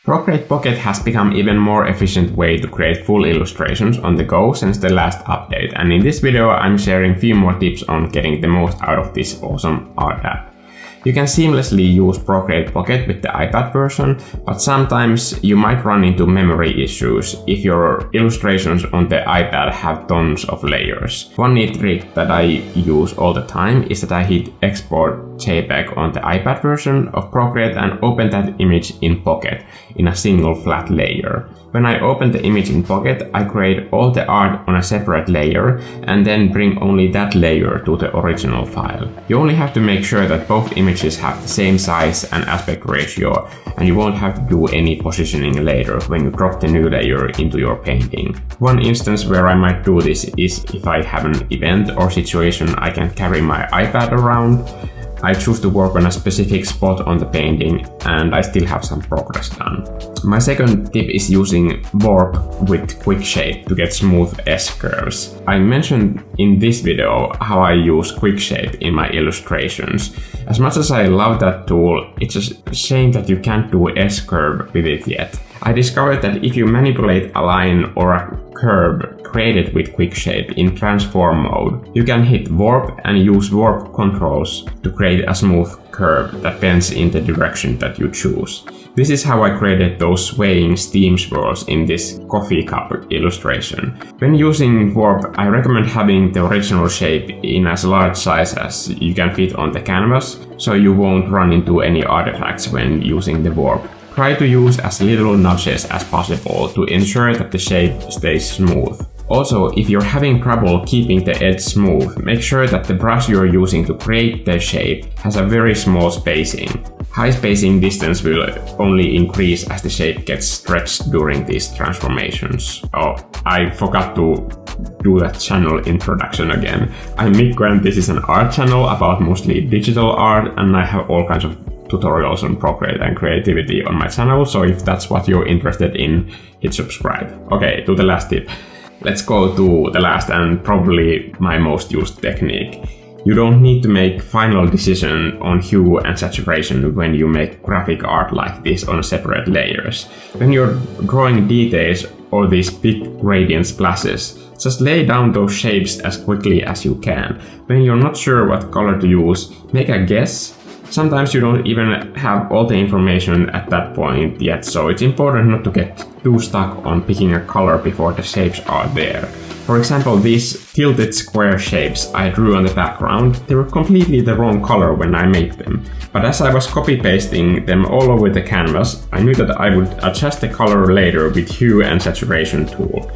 Procreate Pocket has become even more efficient way to create full illustrations on the go since the last update, and in this video I'm sharing a few more tips on getting the most out of this awesome art app. You can seamlessly use Procreate Pocket with the iPad version, but sometimes you might run into memory issues if your illustrations on the iPad have tons of layers. One neat trick that I use all the time is that I hit Export JPEG on the iPad version of Procreate and open that image in Pocket in a single flat layer. When I open the image in Pocket, I create all the art on a separate layer and then bring only that layer to the original file. You only have to make sure that both images have the same size and aspect ratio, and you won't have to do any positioning later when you drop the new layer into your painting. One instance where I might do this is if I have an event or situation I can carry my iPad around. I choose to work on a specific spot on the painting and I still have some progress done. My second tip is using warp with quick shape to get smooth S-curves. I mentioned in this video how I use quick shape in my illustrations. As much as I love that tool, it's a shame that you can't do S-curve with it yet. I discovered that if you manipulate a line or a curve created with quick shape in transform mode, you can hit warp and use warp controls to create a smooth curve that bends in the direction that you choose. This is how I created those swaying steam swirls in this coffee cup illustration. When using warp, I recommend having the original shape in as large size as you can fit on the canvas, so you won't run into any artifacts when using the warp. Try to use as little nudges as possible to ensure that the shape stays smooth. Also, if you're having trouble keeping the edge smooth, make sure that the brush you're using to create the shape has a very small spacing. High spacing distance will only increase as the shape gets stretched during these transformations. Oh, I forgot to do that channel introduction again. I'm Mikko and this is an art channel about mostly digital art, and I have all kinds of tutorials on Procreate and creativity on my channel, so if that's what you're interested in, hit subscribe. Okay, to the last tip. Let's go to the last and probably my most used technique. You don't need to make final decision on hue and saturation when you make graphic art like this on separate layers. When you're drawing details or these big gradient splashes, just lay down those shapes as quickly as you can. When you're not sure what color to use, make a guess. Sometimes you don't even have all the information at that point yet, so it's important not to get too stuck on picking a color before the shapes are there. For example, these tilted square shapes I drew on the background, they were completely the wrong color when I made them. But as I was copy-pasting them all over the canvas, I knew that I would adjust the color later with hue and saturation tool.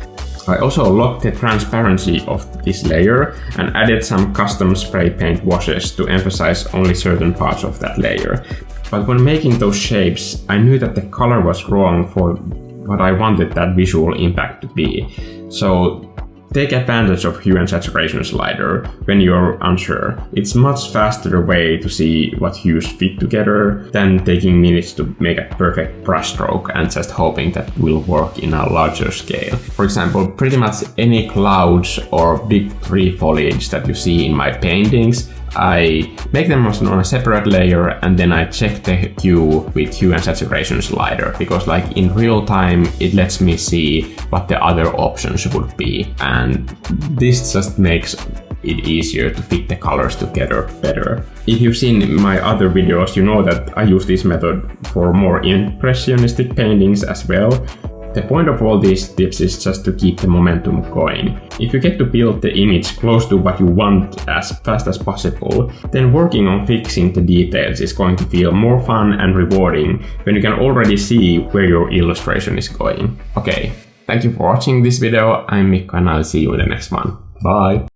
I also locked the transparency of this layer and added some custom spray paint washes to emphasize only certain parts of that layer. But when making those shapes, I knew that the color was wrong for what I wanted that visual impact to be. So take advantage of hue and saturation slider when you're unsure. It's much faster way to see what hues fit together than taking minutes to make a perfect brush stroke and just hoping that will work in a larger scale. For example, pretty much any clouds or big tree foliage that you see in my paintings, I make them on a separate layer and then I check the hue with hue and saturation slider, because like in real time it lets me see what the other options would be, and this just makes it easier to fit the colors together better. If you've seen my other videos, you know that I use this method for more impressionistic paintings as well. The point of all these tips is just to keep the momentum going. If you get to build the image close to what you want as fast as possible, then working on fixing the details is going to feel more fun and rewarding when you can already see where your illustration is going. Okay, thank you for watching this video. I'm Mikko and I'll see you in the next one. Bye!